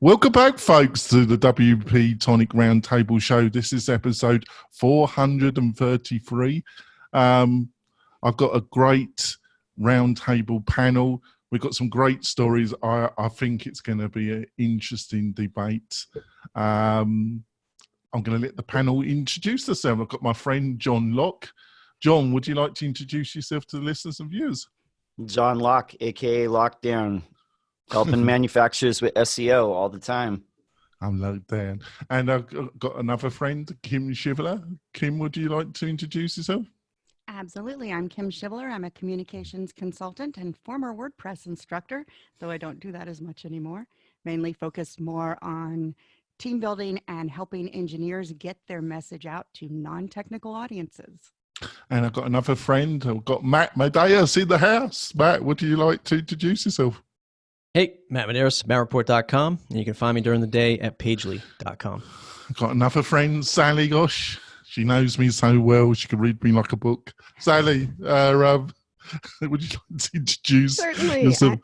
Welcome back, folks, to the WP-Tonic Roundtable Show. This is episode 433. I've got a great roundtable panel. We've got some great stories. I think it's going to be an interesting debate. I'm going to let the panel introduce themselves. I've got my friend John Locke. John, would you like to introduce yourself to the listeners and viewers? John Locke, aka Lockdown, helping manufacturers with SEO all the time. I'm Lockdown. And I've got another friend, Kim Shivler. Kim, would you like to introduce yourself? Absolutely. I'm Kim Shivler. I'm a communications consultant and former WordPress instructor, though I don't do that as much anymore. Mainly focused more on team building and helping engineers get their message out to non-technical audiences. And I've got another friend. I've got Matt Medeiros in the house. Matt, would you like to introduce yourself? Hey, Matt Medeiros, mattreport.com, and you can find me during the day at pagely.com. I've got another friend, Sallie Goetsch. She knows me so well, she can read me like a book. Sallie, would you like to introduce yourself?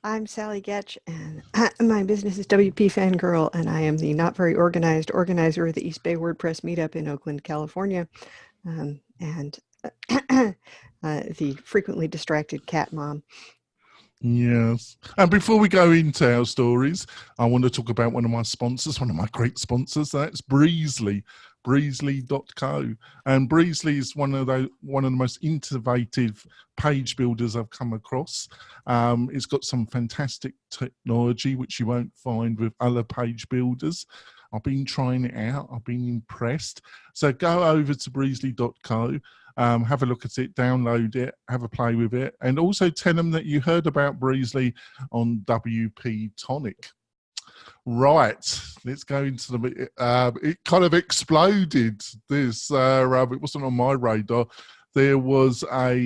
I'm Sallie Goetsch, and my business is WP Fangirl, and I am the not very organized organizer of the East Bay WordPress meetup in Oakland, California, and the frequently distracted cat mom. Yes. And before we go into our stories, I want to talk about one of my sponsors, one of my great sponsors. That's Breezely, breezely.co. And Breezely is one of the most innovative page builders I've come across. It's got some fantastic technology which you won't find with other page builders. I've been trying it out. I've been impressed. So go over to breezely.co. Have a look at it, download it, have a play with it, and also tell them that you heard about Breezely on WP-Tonic. Right, let's go into the. It kind of exploded. This it wasn't on my radar. There was a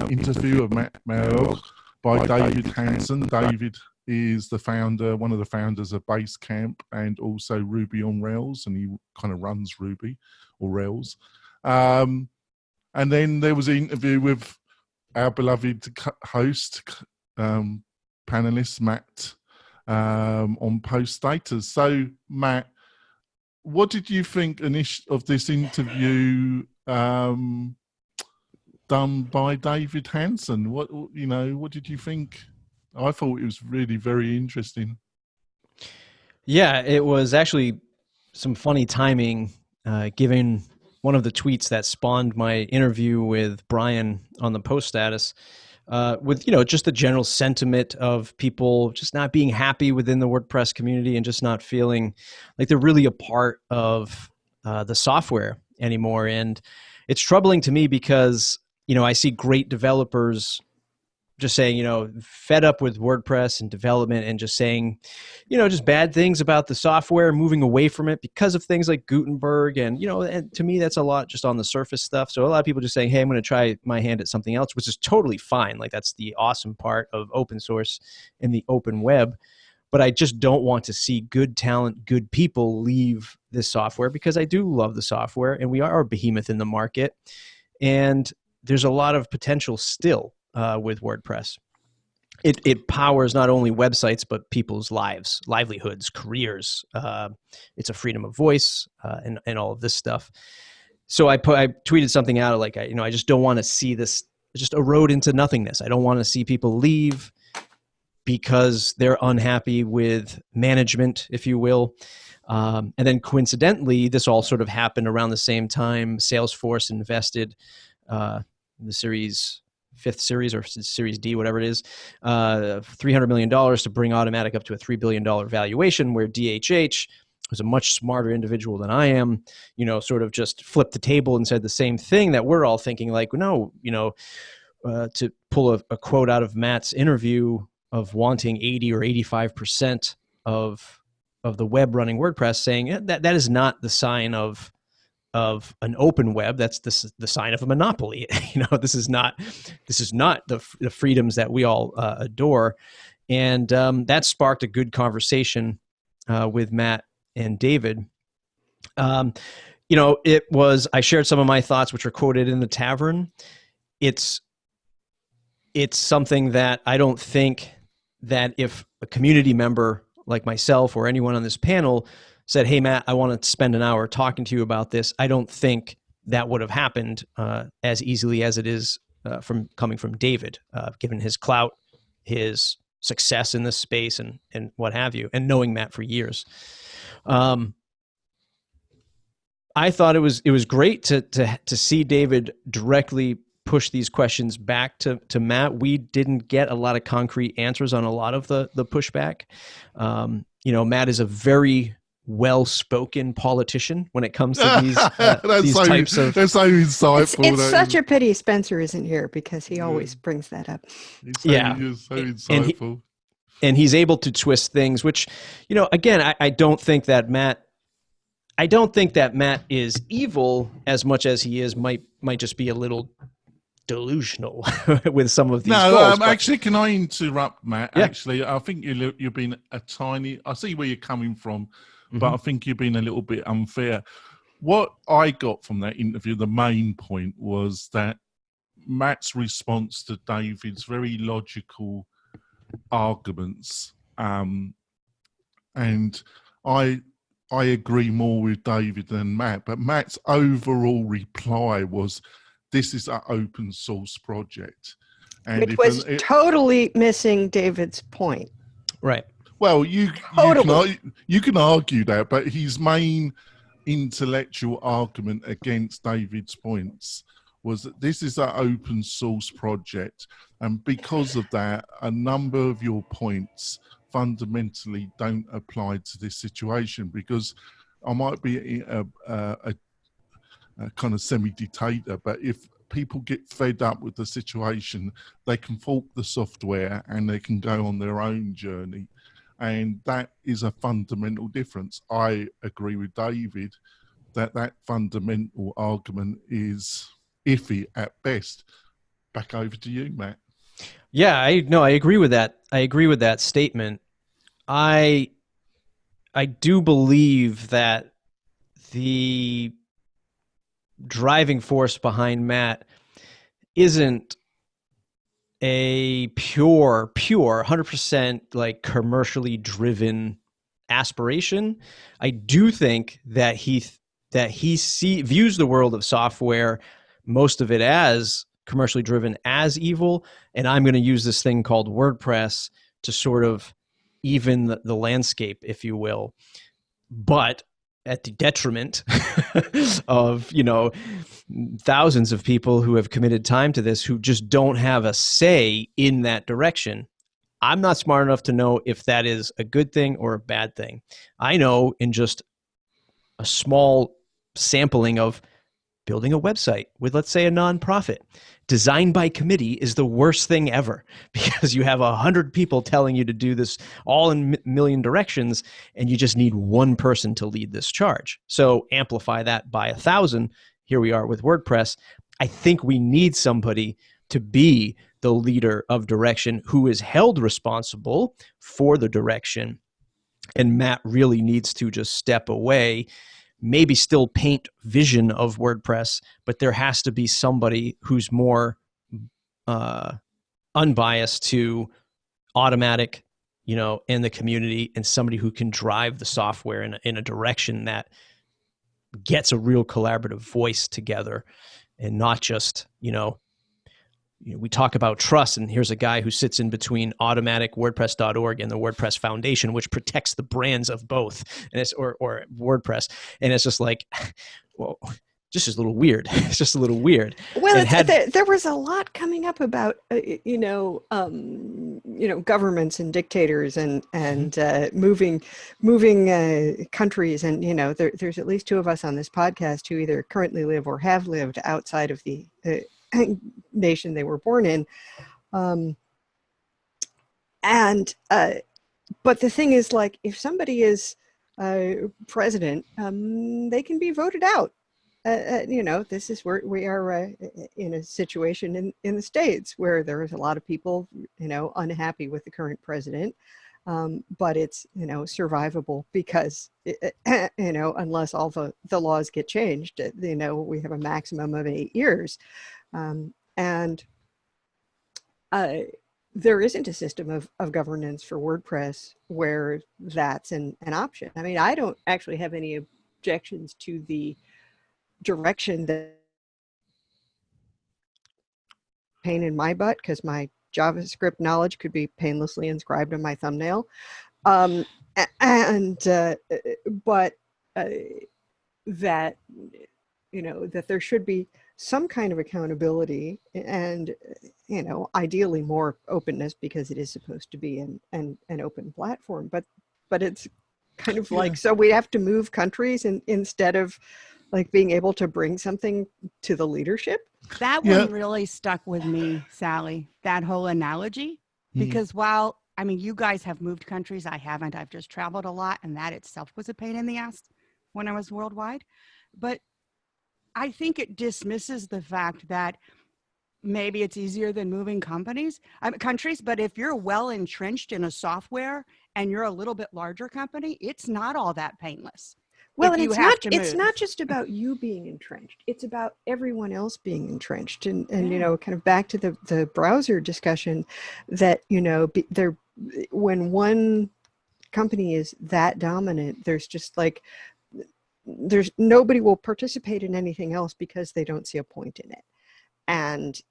interview of Matt Medeiros by David Hansson. David is the founder, one of the founders of BaseCamp, and also Ruby on Rails, and he kind of runs Ruby or Rails. And then there was an interview with our beloved host, panelist, Matt, on Post Status. So, Matt, what did you think of this interview done by David Hansson? What did you think? I thought it was really very interesting. Yeah, it was actually some funny timing, given one of the tweets that spawned my interview with Brian on the Post Status, with just the general sentiment of people just not being happy within the WordPress community and just not feeling like they're really a part of the software anymore. And it's troubling to me because I see great developers just saying, fed up with WordPress and development and just saying, just bad things about the software, moving away from it because of things like Gutenberg. And, and to me, that's a lot just on the surface stuff. So a lot of people just saying, hey, I'm going to try my hand at something else, which is totally fine. Like that's the awesome part of open source and the open web. But I just don't want to see good talent, good people leave this software because I do love the software and we are a behemoth in the market. And there's a lot of potential still. With WordPress. It powers not only websites, but people's lives, livelihoods, careers. It's a freedom of voice and all of this stuff. So I tweeted something out like, I just don't want to see this just erode into nothingness. I don't want to see people leave because they're unhappy with management, if you will. And then coincidentally, this all sort of happened around the same time Salesforce invested the fifth series or Series D, whatever it is, $300 million to bring Automatic up to a $3 billion valuation, where DHH, who's a much smarter individual than I am, sort of just flipped the table and said the same thing that we're all thinking, like, no, to pull a quote out of Matt's interview of wanting 80 or 85% of the web running WordPress, saying that is not the sign of an open web. That's the sign of a monopoly. This is not the freedoms that we all adore. And that sparked a good conversation with Matt and David. I shared some of my thoughts, which are quoted in the Tavern. It's something that I don't think that if a community member like myself or anyone on this panel said, hey, Matt, I want to spend an hour talking to you about this, I don't think that would have happened as easily as it is from coming from David, given his clout, his success in this space, and what have you, and knowing Matt for years. I thought it was great to see David directly push these questions back to Matt. We didn't get a lot of concrete answers on a lot of the pushback. Matt is a very well-spoken politician when it comes to these types of. That's so insightful. It's such a pity Spencer isn't here, because he always brings that up. He's so insightful. And he's able to twist things, which, again, I don't think that Matt is evil as much as he is might just be a little delusional with some of these goals. Actually, can I interrupt, Matt? Yeah. Actually, I think you've been I see where you're coming from, but I think you've been a little bit unfair. What I got from that interview, the main point was that Matt's response to David's very logical arguments, and I agree more with David than Matt, but Matt's overall reply was, this is an open source project. And which was totally missing David's point. Right. Well, you can argue that, but his main intellectual argument against David's points was that this is an open source project. And because of that, a number of your points fundamentally don't apply to this situation, because I might be a kind of semi-dictator, but if people get fed up with the situation, they can fork the software and they can go on their own journey. And that is a fundamental difference. I agree with David that fundamental argument is iffy at best. Back over to you, Matt. Yeah, I agree with that. I agree with that statement. I do believe that the driving force behind Matt isn't a pure 100% like commercially driven aspiration. I do think that he views the world of software, most of it as commercially driven, as evil, and I'm going to use this thing called WordPress to sort of even the landscape, if you will, but at the detriment of, thousands of people who have committed time to this, who just don't have a say in that direction. I'm not smart enough to know if that is a good thing or a bad thing. I know in just a small sampling of building a website with, let's say, a nonprofit, design by committee is the worst thing ever, because you have 100 people telling you to do this all in a million directions, and you just need one person to lead this charge. So amplify that by 1,000. Here we are with WordPress. I think we need somebody to be the leader of direction who is held responsible for the direction. And Matt really needs to just step away, maybe still paint vision of WordPress, but there has to be somebody who's more unbiased to automatic, in the community, and somebody who can drive the software in a direction that gets a real collaborative voice together, and not just, we talk about trust, and here's a guy who sits in between automatic WordPress.org and the WordPress Foundation, which protects the brands of both, and it's or WordPress, and it's just like, well, just a little weird. It's just a little weird. Well, there was a lot coming up about governments and dictators and moving countries, and there's at least two of us on this podcast who either currently live or have lived outside of the nation they were born in, but the thing is, like, if somebody is president, they can be voted out. This is where we are in a situation in the States where there is a lot of people, unhappy with the current president, but it's, survivable because, unless all the laws get changed, we have a maximum of 8 years. And there isn't a system of governance for WordPress where that's an option. I mean, I don't actually have any objections to the direction that pain in my butt, because my JavaScript knowledge could be painlessly inscribed on my thumbnail. But that, you know, that there should be some kind of accountability and, you know, ideally more openness, because it is supposed to be an open platform. But it's kind of like, so we have to move countries instead of like being able to bring something to the leadership. That one really stuck with me, Sallie, that whole analogy, because while, I mean, you guys have moved countries, I haven't. I've just traveled a lot, and that itself was a pain in the ass when I was worldwide. But I think it dismisses the fact that maybe it's easier than moving countries, but if you're well entrenched in a software and you're a little bit larger company, it's not all that painless. Well, and it's not just about you being entrenched. It's about everyone else being entrenched. And you know, kind of back to the browser discussion, that, you know, when one company is that dominant, there's just like, there's nobody will participate in anything else because they don't see a point in it. And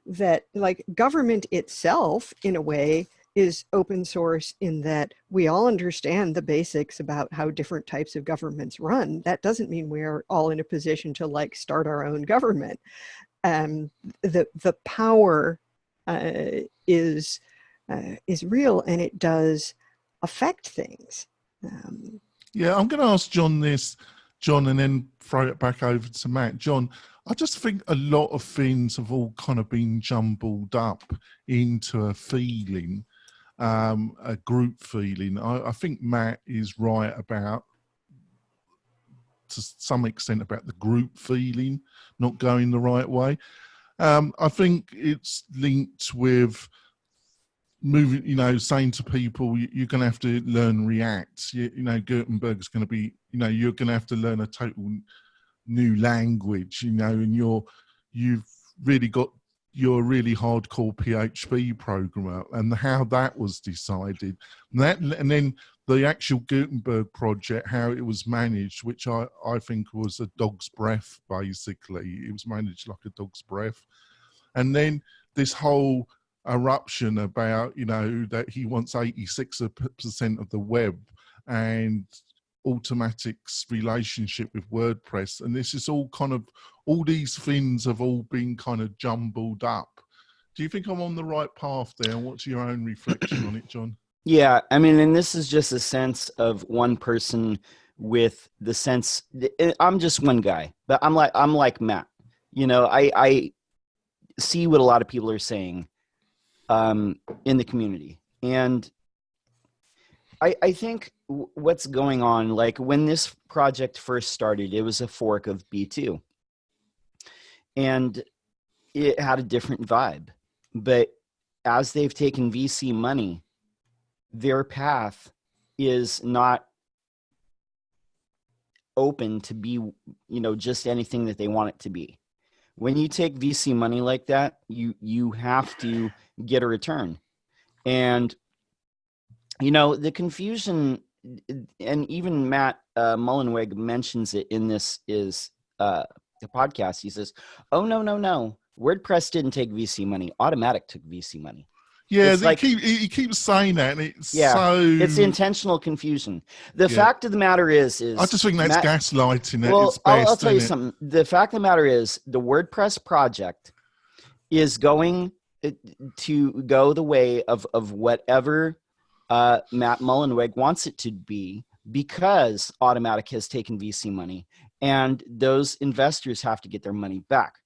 that, like, government itself, in a way, is open source in that we all understand the basics about how different types of governments run. That doesn't mean we are all in a position to like start our own government. The power is real, and it does affect things. Yeah, I'm going to ask John this, John, and then throw it back over to Matt. John, I just think a lot of things have all kind of been jumbled up into a feeling, a group feeling. I think Matt is right about, to some extent, about the group feeling not going the right way. I think it's linked with moving, you know, saying to people, you're going to have to learn React. You know, Gutenberg's going to be, you know, you're going to have to learn a total new language, you know, and you've really got, you're a really hardcore PHP programmer, and how that was decided. And then the actual Gutenberg project, how it was managed, which I think was a dog's breath, basically. It was managed like a dog's breath. And then this whole eruption about, you know, that he wants 86% of the web and Automatic's relationship with WordPress. And this is all kind of, all these things have all been kind of jumbled up. Do you think I'm on the right path there? And what's your own reflection on it, John? Yeah, I mean, and this is just a sense of one person with the sense, I'm just one guy, but I'm like Matt. You know, I see what a lot of people are saying in the community. And I think what's going on, like when this project first started, it was a fork of B2. And it had a different vibe. But as they've taken VC money, their path is not open to be, you know, just anything that they want it to be. When you take VC money like that, you have to get a return. And, you know, the confusion, and even Matt Mullenweg mentions it in this is the podcast. He says, oh, no. WordPress didn't take VC money. Automatic took VC money. Yeah, he keeps saying that, and it's it's intentional confusion. The fact of the matter is I just think that's gaslighting. Well, I'll tell you something. The fact of the matter is the WordPress project is going to go the way of whatever Matt Mullenweg wants it to be, because Automatic has taken VC money, and those investors have to get their money back.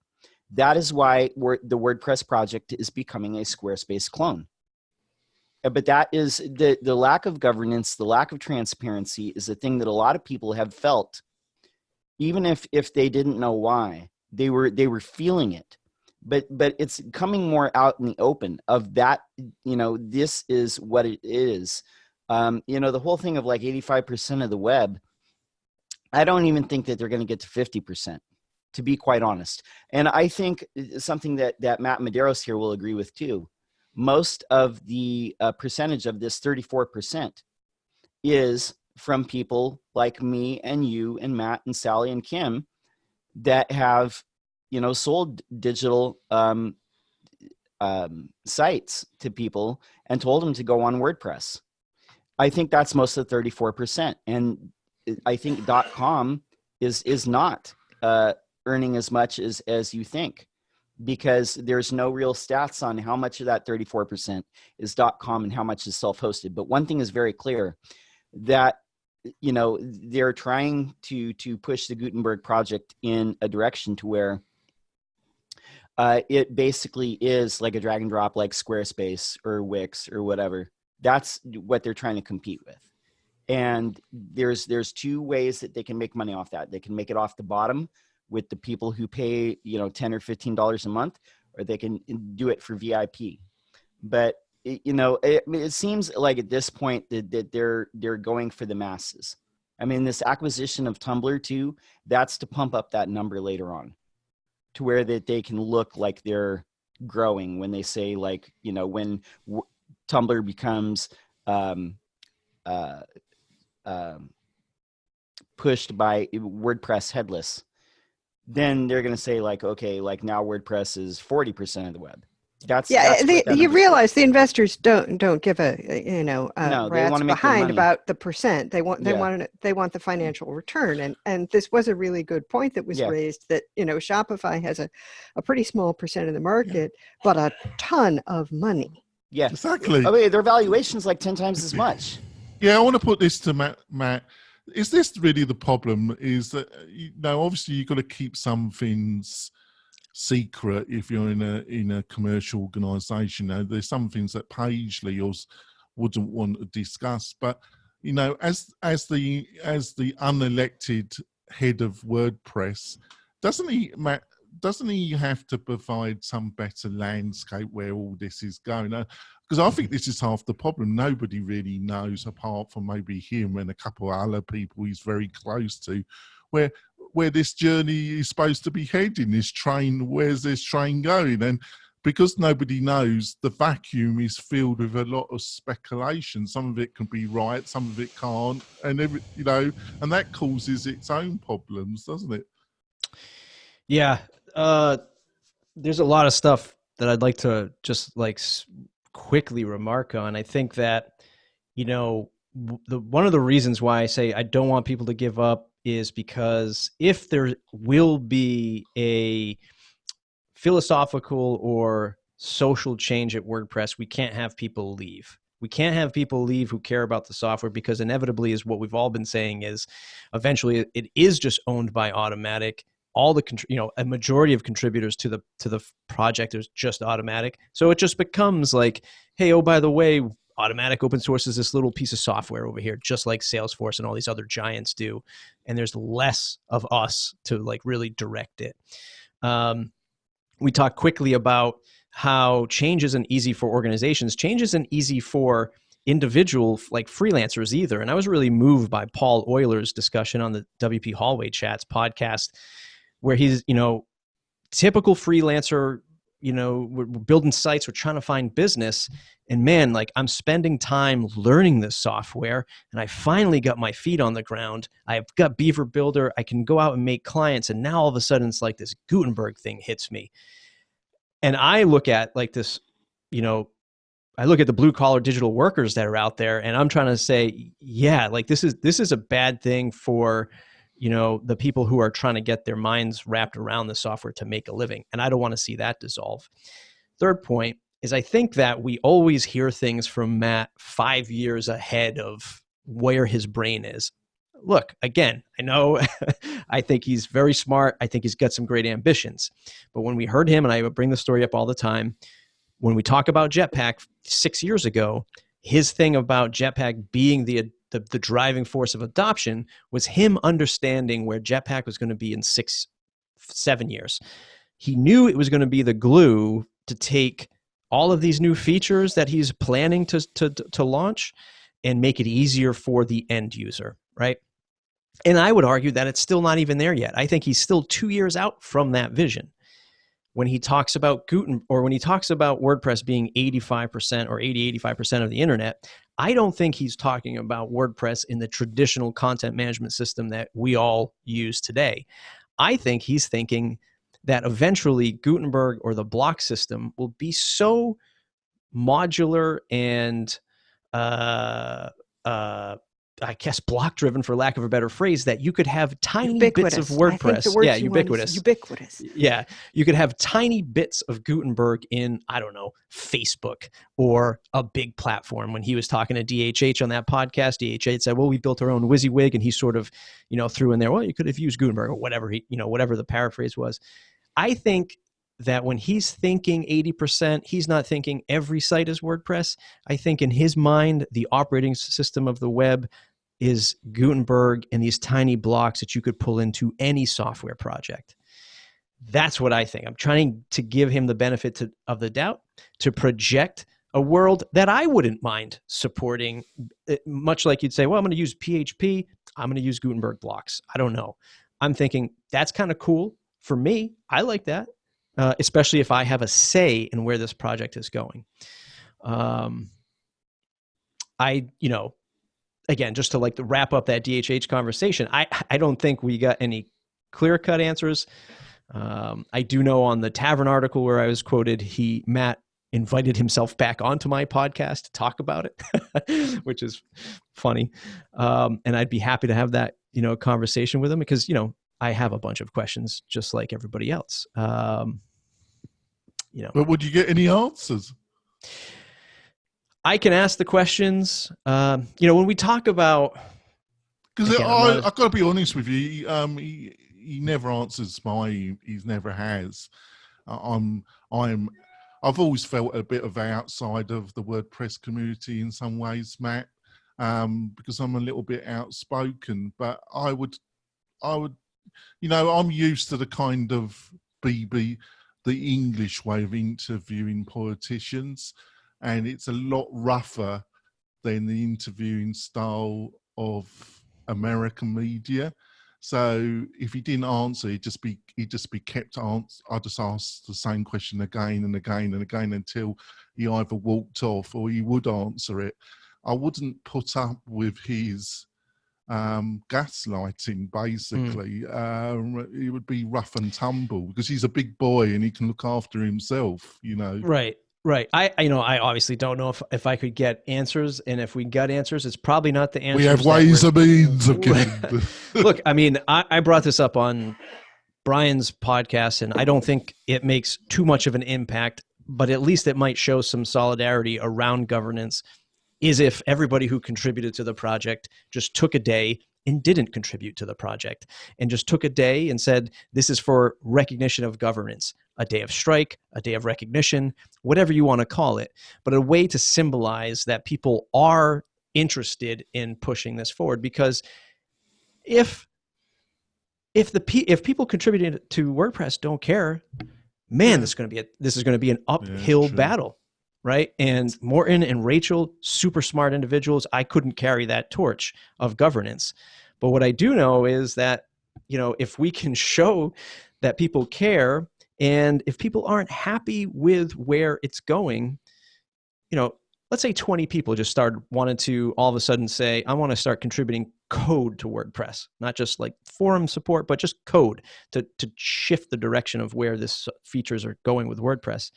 That is why the WordPress project is becoming a Squarespace clone. But that is the lack of governance, the lack of transparency is a thing that a lot of people have felt, even if they didn't know why. They were feeling it. But it's coming more out in the open of that, you know, this is what it is. You know, the whole thing of like 85% of the web, I don't even think that they're going to get to 50%. To be quite honest. And I think something that Matt Medeiros here will agree with too, most of the percentage of this 34% is from people like me and you and Matt and Sallie and Kim that have, sold digital sites to people and told them to go on WordPress. I think that's most of the 34%. And I think .com is not earning as much as you think, because there's no real stats on how much of that 34% is .com and how much is self-hosted. But one thing is very clear, that they're trying to push the Gutenberg project in a direction to where it basically is like a drag and drop, like Squarespace or Wix or whatever. That's what they're trying to compete with. And there's two ways that they can make money off that. They can make it off the bottom with the people who pay, $10 or $15 a month, or they can do it for VIP. But it seems like at this point that they're going for the masses. I mean, this acquisition of Tumblr too, that's to pump up that number later on, to where that they can look like they're growing when they say, like, when Tumblr becomes pushed by WordPress headless, then they're going to say, like, okay, like now WordPress is 40% of the web. That's you realize the investors don't give a rat's behind about the percent. They want the financial return, and this was a really good point that was raised, that Shopify has a pretty small percent of the market, but a ton of money. Yeah, exactly. I mean, their valuation's like 10 times as much. Yeah, I want to put this to Matt. Is this really the problem? Is that, obviously you've got to keep some things secret if you're in a commercial organization. There's some things that Pagely wouldn't want to discuss, but as the unelected head of WordPress, doesn't he have to provide some better landscape where all this is going? Because I think this is half the problem. Nobody really knows, apart from maybe him and a couple of other people he's very close to, where this journey is supposed to be heading, this train, where's this train going? And because nobody knows, the vacuum is filled with a lot of speculation. Some of it can be right, some of it can't, and and that causes its own problems, doesn't it? Yeah, there's a lot of stuff that I'd like to just quickly remark on. I think that one of the reasons why I say I don't want people to give up is because if there will be a philosophical or social change at WordPress, we can't have people leave. We can't have people leave who care about the software, because inevitably, is what we've all been saying, is eventually it is just owned by Automattic. All the a majority of contributors to the project is just Automattic. So it just becomes like, hey, oh, by the way, Automattic open sources this little piece of software over here, just like Salesforce and all these other giants do. And there's less of us to really direct it. We talked quickly about how change isn't easy for organizations. Change isn't easy for individual freelancers either. And I was really moved by Paul Euler's discussion on the WP Hallway Chats podcast, where he's, typical freelancer, we're building sites, we're trying to find business. And man, I'm spending time learning this software, and I finally got my feet on the ground. I've got Beaver Builder. I can go out and make clients. And now all of a sudden it's like this Gutenberg thing hits me. And I look at this, I look at the blue collar digital workers that are out there, and I'm trying to say, yeah, this is a bad thing for, the people who are trying to get their minds wrapped around the software to make a living. And I don't want to see that dissolve. Third point is, I think that we always hear things from Matt 5 years ahead of where his brain is. Look, again, I know I think he's very smart. I think he's got some great ambitions. But when we heard him, and I bring the story up all the time, when we talk about Jetpack 6 years ago, his thing about Jetpack being the driving force of adoption was him understanding where Jetpack was going to be in 6-7 years. He knew it was going to be the glue to take all of these new features that he's planning to launch and make it easier for the end user, right? And I would argue that it's still not even there yet. I think he's still 2 years out from that vision. when he talks about when he talks about WordPress being 85% or 85% of the internet, I don't think he's talking about WordPress in the traditional content management system that we all use today. I think he's thinking that eventually Gutenberg or the block system will be so modular and I guess block driven, for lack of a better phrase, that you could have tiny bits of WordPress. I think the word yeah, you want is ubiquitous. Yeah, you could have tiny bits of Gutenberg in, I don't know, Facebook or a big platform. When he was talking to DHH on that podcast, DHH said, well, we built our own WYSIWYG, and he sort of, threw in there, well, you could have used Gutenberg or whatever whatever the paraphrase was. I think that when he's thinking 80%, he's not thinking every site is WordPress. I think in his mind, the operating system of the web is Gutenberg and these tiny blocks that you could pull into any software project. That's what I think. I'm trying to give him the benefit of the doubt, to project a world that I wouldn't mind supporting, much like you'd say, well, I'm going to use PHP. I'm going to use Gutenberg blocks. I don't know. I'm thinking that's kind of cool for me. I like that. Especially if I have a say in where this project is going. Again, just to wrap up that DHH conversation, I don't think we got any clear-cut answers. I do know on the Tavern article where I was quoted, Matt invited himself back onto my podcast to talk about it, which is funny. And I'd be happy to have that, conversation with him because, I have a bunch of questions just like everybody else. But would you get any answers? I can ask the questions. When we talk about, because I've got to be honest with you, he never answers he's never has. I've always felt a bit of outside of the WordPress community in some ways, Matt, because I'm a little bit outspoken. But I would, I'm used to the kind of the English way of interviewing politicians, and it's a lot rougher than the interviewing style of American media. So if he didn't answer, he'd just be kept I just asked the same question again and again and again until he either walked off or he would answer it. I wouldn't put up with his gaslighting, basically. It would be rough and tumble because he's a big boy and he can look after himself, Right. I obviously don't know if I could get answers, and if we got answers, it's probably not the answers. We have ways and means of getting. Look, I brought this up on Brian's podcast, and I don't think it makes too much of an impact, but at least it might show some solidarity around governance. Is if everybody who contributed to the project just took a day and didn't contribute to the project, and just took a day and said, this is for recognition of governance, a day of strike, a day of recognition, whatever you want to call it, but a way to symbolize that people are interested in pushing this forward. Because if people contributing to WordPress don't care, man, this is going to be an uphill battle. Right. And Morten and Rachel, super smart individuals. I couldn't carry that torch of governance. But what I do know is that, if we can show that people care, and if people aren't happy with where it's going, let's say 20 people just wanted to all of a sudden say, I want to start contributing code to WordPress, not just like forum support, but just code to shift the direction of where this features are going with WordPress.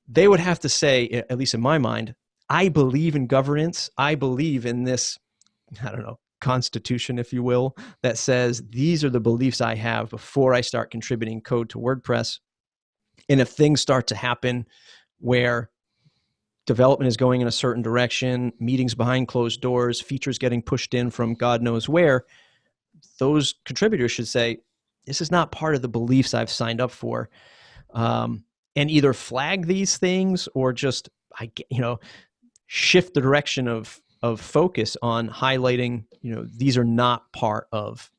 They would have to say, at least in my mind, I believe in governance. I believe in this, constitution, if you will, that says these are the beliefs I have before I start contributing code to WordPress. And if things start to happen where development is going in a certain direction, meetings behind closed doors, features getting pushed in from God knows where, those contributors should say, this is not part of the beliefs I've signed up for. And either flag these things or just, shift the direction of focus on highlighting, these are not part of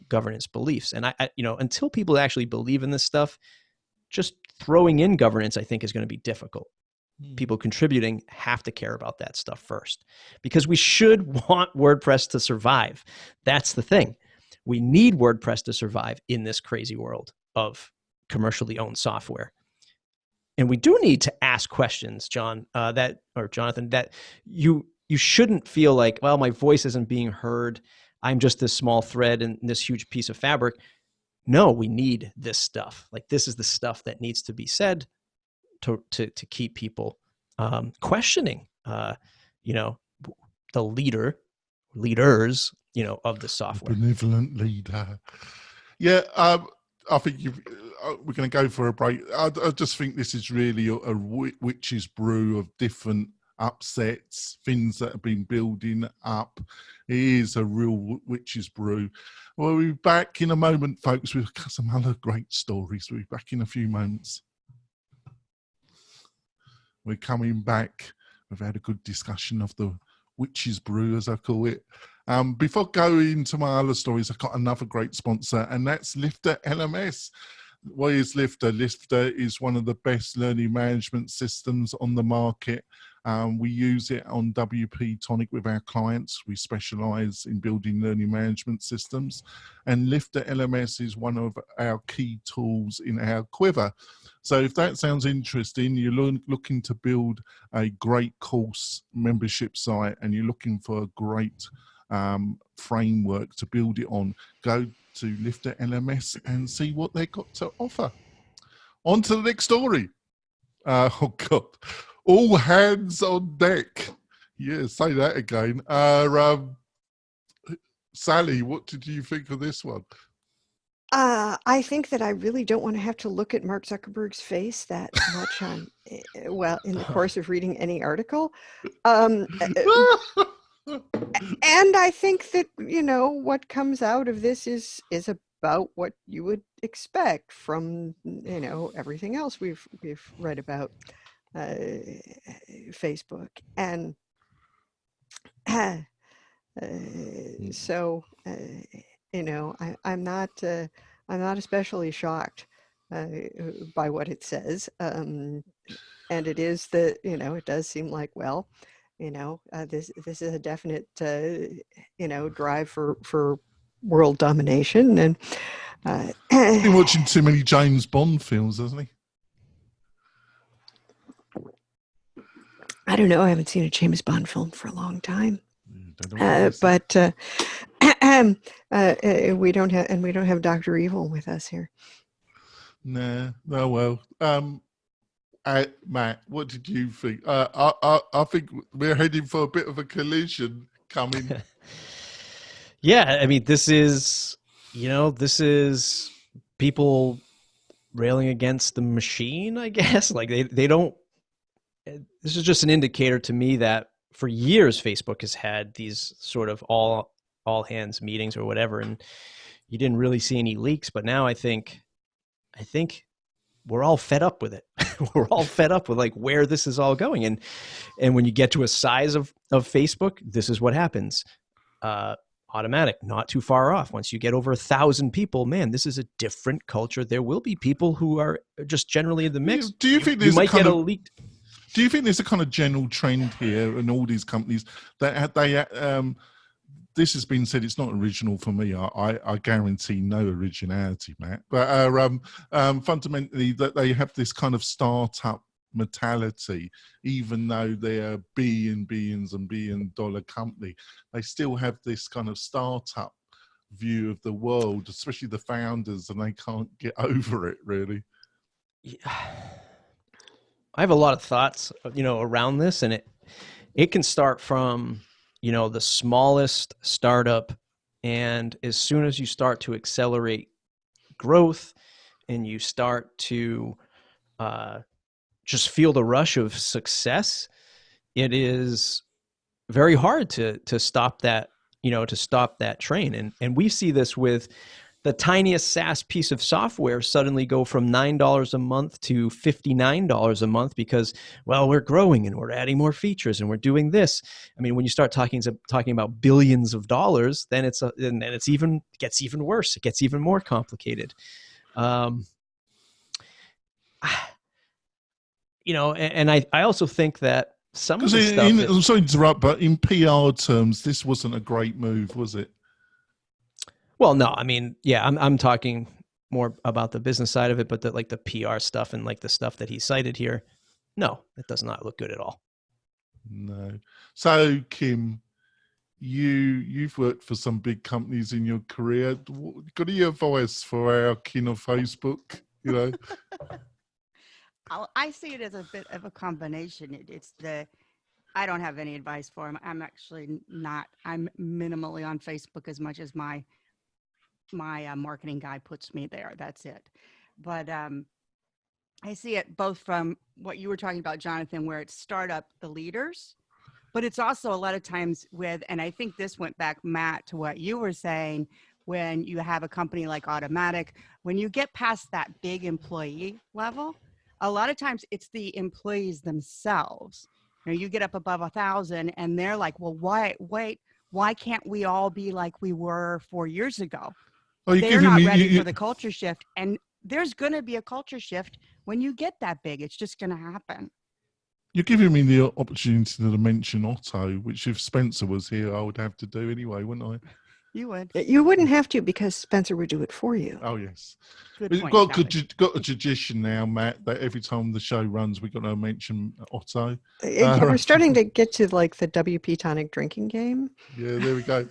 governance beliefs. And until people actually believe in this stuff, just throwing in governance, I think, is going to be difficult. People contributing have to care about that stuff first, because we should want WordPress to survive. That's the thing. We need WordPress to survive in this crazy world of commercially owned software. And we do need to ask questions, Jonathan, that you shouldn't feel like, well, my voice isn't being heard. I'm just this small thread in this huge piece of fabric. No, we need this stuff. Like, this is the stuff that needs to be said to keep people questioning, the leaders, of the software. Benevolent leader. Yeah, I think we're going to go for a break. I just think this is really a witch's brew of different upsets, things that have been building up. It is a real witch's brew. We'll be back in a moment, folks, with some other great stories. We'll be back in a few moments. We're coming back. We've had a good discussion of the witch's brew, as I call it. Before going to my other stories, I've got another great sponsor, and that's Lifter LMS. What is Lifter? Lifter is one of the best learning management systems on the market. We use it on WP-Tonic with our clients. We specialize in building learning management systems, and Lifter LMS is one of our key tools in our quiver. So if that sounds interesting, you're looking to build a great course membership site and you're looking for a great framework to build it on, go to Lifter LMS and see what they've got to offer. On to the next story. Oh God, all hands on deck. Yeah, say that again. Sallie, what did you think of this one? I think that I really don't want to have to look at Mark Zuckerberg's face that much in the course of reading any article. And I think that, what comes out of this is about what you would expect from, everything else we've read about Facebook. And I'm not especially shocked by what it says. And it is that, it does seem like, well, this is a definite, drive for world domination. And he's been watching too many James Bond films, hasn't he? I don't know. I haven't seen a James Bond film for a long time. But we don't have Dr. Evil with us here. Nah. Oh well. Matt, what did you think? I think we're heading for a bit of a collision coming. Yeah, I mean, this is people railing against the machine, I guess. Like they don't. This is just an indicator to me that for years Facebook has had these sort of all hands meetings or whatever, and you didn't really see any leaks. But now I think we're all fed up with it. We're all fed up with like where this is all going. And when you get to a size of Facebook, this is what happens. Automatic, not too far off. Once you get over 1,000 people, man, this is a different culture. There will be people who are just generally in the mix. Do you think you might get a leaked? Do you think there's a kind of general trend here in all these companies that this has been said, it's not original for me. I guarantee no originality, Matt. But fundamentally, that they have this kind of startup mentality, even though they're billions and billion-dollar company, they still have this kind of startup view of the world, especially the founders, and they can't get over it, really. Yeah. I have a lot of thoughts, around this, and it can start from, the smallest startup, and as soon as you start to accelerate growth and you start to just feel the rush of success, it is very hard to stop that, to stop that train. And we see this with the tiniest SaaS piece of software suddenly go from $9 a month to $59 a month because, well, we're growing and we're adding more features and we're doing this. I mean, when you start talking about billions of dollars, then it gets even worse. It gets even more complicated. And I also think that some of the stuff. I'm sorry to interrupt, but in PR terms, this wasn't a great move, was it? Well, no, I mean, yeah, I'm talking more about the business side of it, but like the PR stuff and like the stuff that he cited here, no, it does not look good at all. No. So, Kim, you've worked for some big companies in your career. Got any advice for our kin of Facebook? You know, I see it as a bit of a combination. I don't have any advice for him. I'm actually not. I'm minimally on Facebook as much as my marketing guy puts me there. That's it. But I see it both from what you were talking about, Jonathan, where it's startup, the leaders, but it's also a lot of times and I think this went back, Matt, to what you were saying, when you have a company like Automatic, when you get past that big employee level, a lot of times it's the employees themselves. You get up above 1,000 and they're like, well, why can't we all be like we were 4 years ago? oh, They're not ready for the culture shift. And there's going to be a culture shift when you get that big. It's just going to happen. You're giving me the opportunity to mention Otto, which if Spencer was here, I would have to do anyway, wouldn't I? You would. You wouldn't have to, because Spencer would do it for you. Oh, yes. Good We've point, got a tradition now, Matt, that every time the show runs, we've got to mention Otto. We're starting to get to like the WP-Tonic drinking game. Yeah, there we go.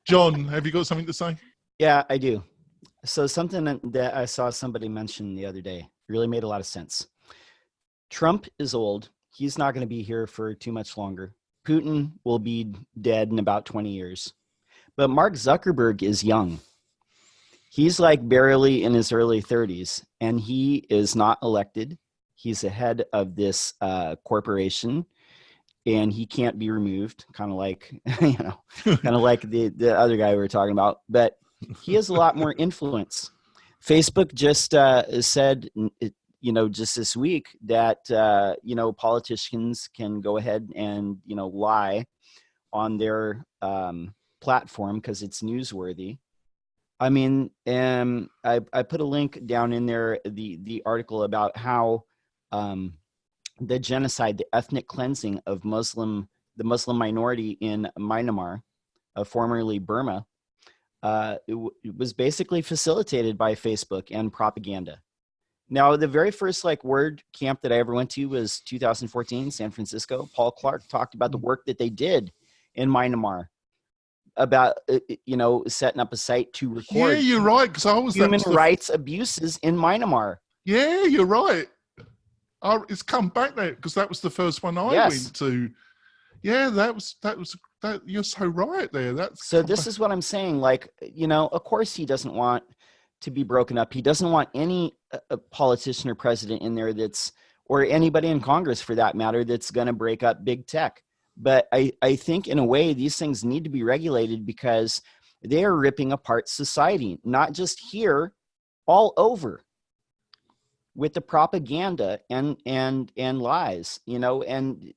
John, have you got something to say? Yeah, I do. So something that I saw somebody mention the other day really made a lot of sense. Trump is old. He's not going to be here for too much longer. Putin will be dead in about 20 years. But Mark Zuckerberg is young. He's like barely in his early 30s, and he is not elected. He's the head of this corporation, and he can't be removed, kind of like, like the other guy we were talking about. But he has a lot more influence. Facebook just said, just this week that, politicians can go ahead and, lie on their platform because it's newsworthy. I mean, I put a link down in there, the article about how the genocide, the ethnic cleansing of the Muslim minority in Myanmar, formerly Burma, it was basically facilitated by Facebook and propaganda. Now, the very first WordCamp that I ever went to was 2014, San Francisco. Paul Clark talked about the work that they did in Myanmar about, setting up a site to record. Yeah, you're right. Because I was human rights abuses in Myanmar. Yeah, you're right. It's come back there because that was the first one I went to. Yeah, that was. You're so right there. This is what I'm saying. Of course he doesn't want to be broken up. He doesn't want any politician or president in there or anybody in Congress for that matter, that's going to break up big tech. But I think in a way these things need to be regulated because they are ripping apart society, not just here, all over, with the propaganda and lies, and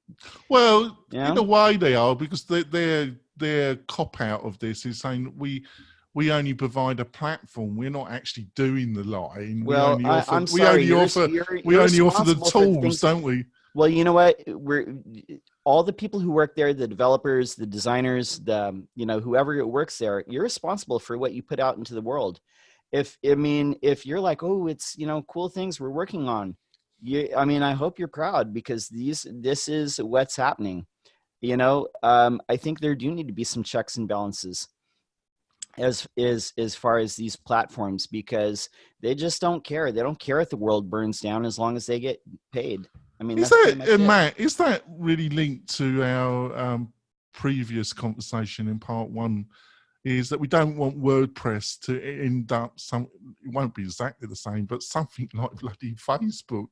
well, in a way they are, because their cop out of this is saying we only provide a platform. We're not actually doing the lying. Well, we only offer the tools, don't we? Well, you know what? All the people who work there, the developers, the designers, whoever works there, you're responsible for what you put out into the world. If you're like, oh, it's, cool things we're working on, I hope you're proud, because this is what's happening. I think there do need to be some checks and balances as far as these platforms, because they just don't care. They don't care if the world burns down as long as they get paid. Matt, is that really linked to our previous conversation in part one? Is that we don't want WordPress to end up it won't be exactly the same, but something like bloody Facebook.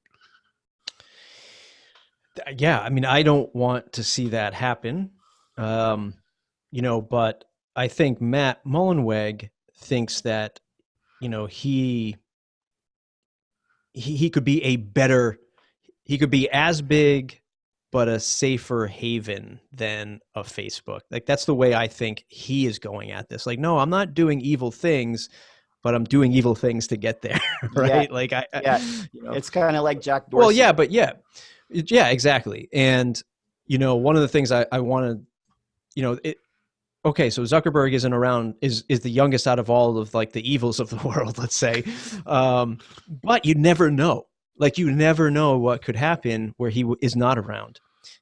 Yeah, I don't want to see that happen. But I think Matt Mullenweg thinks that, he could be he could be as big, but a safer haven than a Facebook. That's the way I think he is going at this. No, I'm not doing evil things, but I'm doing evil things to get there. Right. Yeah. It's kind of like Jack Dorsey. Well, yeah, but yeah, exactly. And, one of the things I want to, okay, so Zuckerberg isn't around, is the youngest out of all of like the evils of the world, let's say. But you never know. Like, you never know what could happen where he is not around.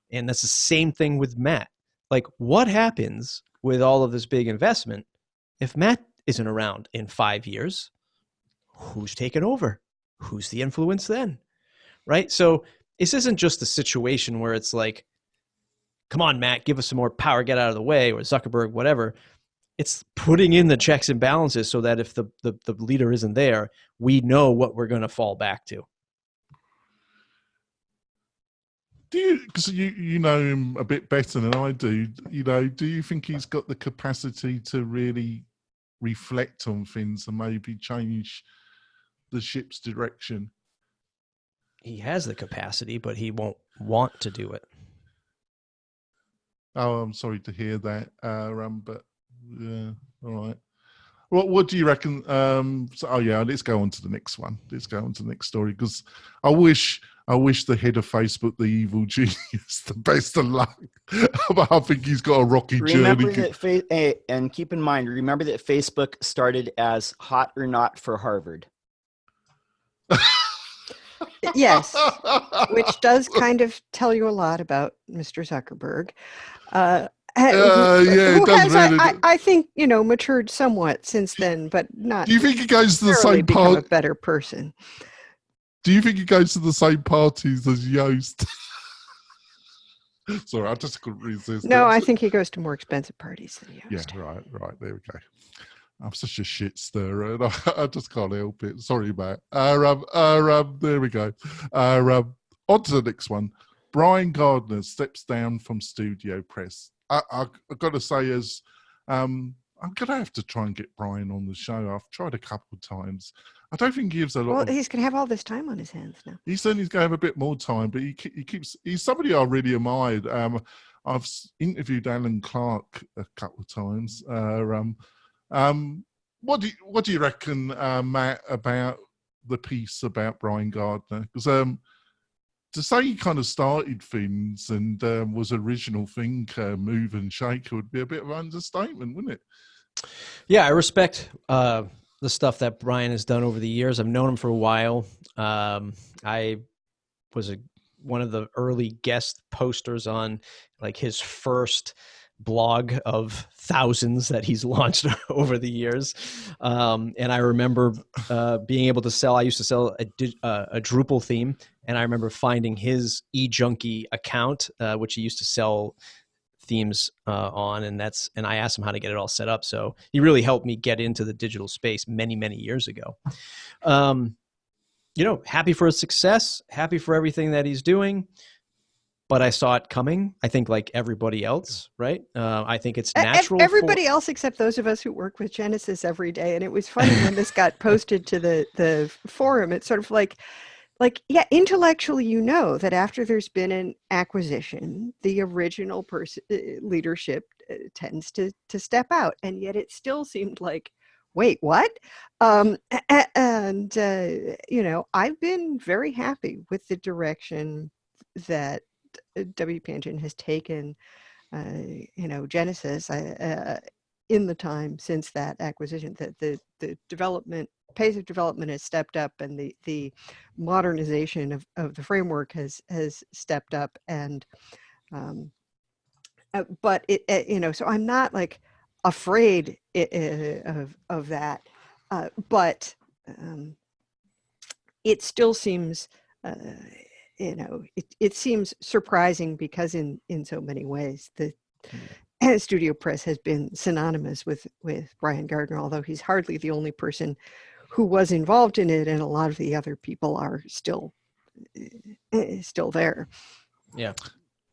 And that's the same thing with Matt. Like, what happens with all of this big investment if Matt isn't around in 5 years? Who's taken over? Who's the influence then? Right? So this isn't just a situation where it's like, come on, Matt, give us some more power, get out of the way, or Zuckerberg, whatever. It's putting in the checks and balances so that if the leader isn't there, we know what we're going to fall back to. Do you, because you know him a bit better than I do, you know, do you think he's got the capacity to really reflect on things and maybe change the ship's direction? He has the capacity, but he won't want to do it. Oh, I'm sorry to hear that, but yeah, all right. What do you reckon? Let's go on to the next one. Let's go on to the next story, because I wish the head of Facebook, the evil genius, the best of luck. I think he's got a rocky Remember journey. that, and keep in mind, remember that Facebook started as Hot or Not for Harvard. Yes, which does kind of tell you a lot about Mr. Zuckerberg. It does really. I think, matured somewhat since then, but not. Do you think he goes to the same become a party? better person? Do you think he goes to the same parties as Yoast? Sorry, I just couldn't resist. No, I think he goes to more expensive parties than Yoast. Yeah, right. There we go. I'm such a shit stirrer, and I just can't help it. Sorry, Matt. There we go. On to the next one. Brian Gardner steps down from StudioPress. I've got to say, I'm going to have to try and get Brian on the show. I've tried a couple of times. I don't think he gives a lot. Well, he's going to have all this time on his hands now. He certainly is going to have a bit more time, but he's somebody I really admired. I've interviewed Alan Clark a couple of times. What do you reckon, Matt, about the piece about Brian Gardner? Because to say he kind of started things and was original thinker, mover and shaker would be a bit of an understatement, wouldn't it? Yeah, I respect the stuff that Brian has done over the years. I've known him for a while. I was one of the early guest posters on like his first blog of thousands that he's launched over the years. And I remember being able to sell, I used to sell a Drupal theme, and I remember finding his eJunkie account, which he used to sell themes on, and I asked him how to get it all set up. So he really helped me get into the digital space many, many years ago. Happy for his success, happy for everything that he's doing. But I saw it coming, I think, like everybody else, right? I think it's natural. Everybody else except those of us who work with Genesis every day. And it was funny when this got posted to the forum. It's sort of like, intellectually, that after there's been an acquisition, the original leadership tends to step out. And yet it still seemed like, wait, what? I've been very happy with the direction that WP Engine has taken, Genesis in the time since that acquisition. That the development pace of development has stepped up, and the modernization of the framework has stepped up. And but it so I'm not like afraid of that, but it still seems. It seems surprising because in so many ways the StudioPress has been synonymous with Brian Gardner, although he's hardly the only person who was involved in it, and a lot of the other people are still there. Yeah,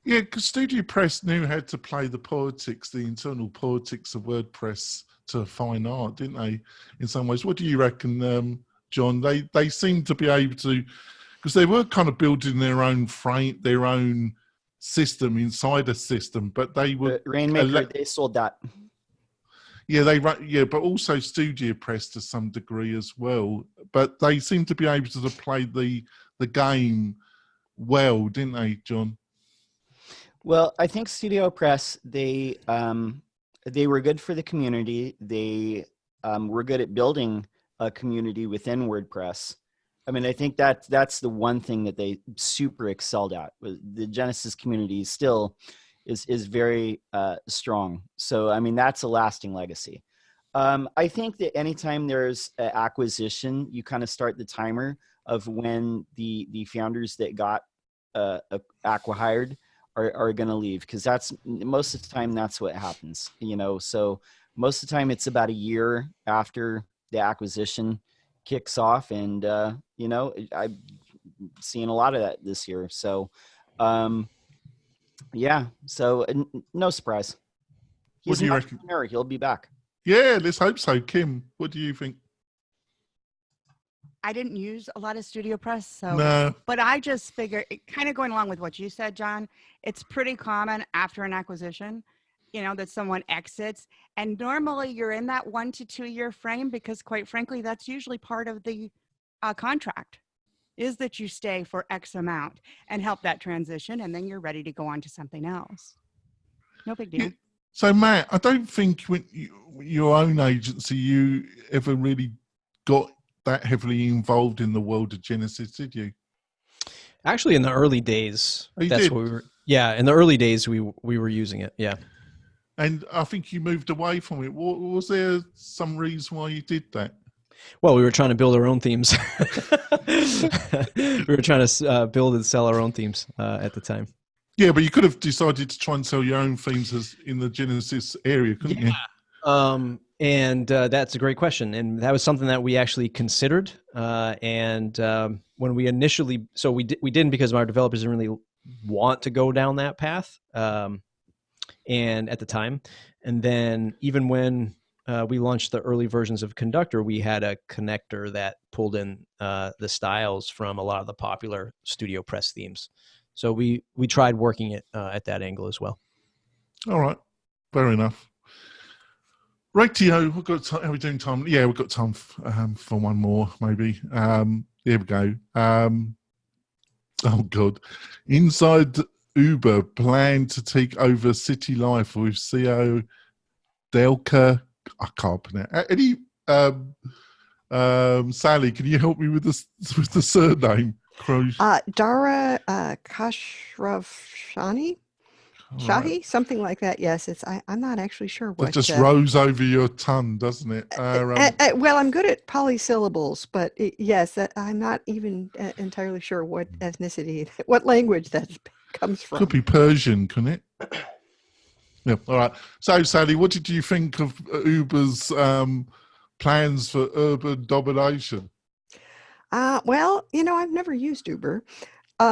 because StudioPress knew how to play the internal politics of WordPress to fine art, didn't they? In some ways, what do you reckon, John? They seem to be able to. Because they were kind of building their own frame, their own system inside a system, but they were Rainmaker. They sold that. Yeah, but also StudioPress to some degree as well. But they seem to be able to play the game well, didn't they, John? Well, I think StudioPress, they they were good for the community. They were good at building a community within WordPress. I mean, I think that's the one thing that they super excelled at. The Genesis community still is very strong. So, I mean, that's a lasting legacy. I think that anytime there's an acquisition, you kind of start the timer of when the founders that got acqui-hired are going to leave, because that's most of the time that's what happens. You know, so most of the time it's about a year after the acquisition kicks off, and you know, I've seen a lot of that this year. So yeah, so no surprise. What He's do you an reckon? entrepreneur. He'll be back. Yeah, let's hope so. Kim, what do you think? I didn't use a lot of StudioPress, so No. but I just figure, kind of going along with what you said, John, it's pretty common after an acquisition, you know, that someone exits, and normally you're in that 1 to 2 year frame, because quite frankly, that's usually part of the contract, is that you stay for X amount and help that transition, and then you're ready to go on to something else. No big deal. Yeah. So, Matt, I don't think when your own agency, you ever really got that heavily involved in the world of Genesis, did you? Actually, in the early days, Oh, you that's did? what we were. Yeah, in the early days, we were using it. Yeah. And I think you moved away from it. Was there some reason why you did that? Well, we were trying to build our own themes. We were trying to build and sell our own themes at the time. Yeah, but you could have decided to try and sell your own themes as in the Genesis area, couldn't you? And that's a great question. And that was something that we actually considered. And when we initially, so we didn't, because our developers didn't really want to go down that path. And at the time, and then even when we launched the early versions of Conductor, we had a connector that pulled in the styles from a lot of the popular StudioPress themes. So we tried working it at that angle as well. All right, fair enough. Rightio, we've got how are we doing time? Yeah, we've got time for one more, maybe. Here we go. Oh God, Inside Uber plan to take over city life with CEO Delka. I can't pronounce any. Sallie, can you help me with the surname? Dara Khosrowshahi? Shahi, something like that. Yes, I'm not actually sure what. That just rose over your tongue, doesn't it? Well, I'm good at polysyllables, but yes, I'm not even entirely sure what ethnicity, what language that comes from. Could be Persian, couldn't it? Yeah. All right. So, Sallie, what did you think of Uber's plans for urban domination? Well, you know, I've never used Uber. I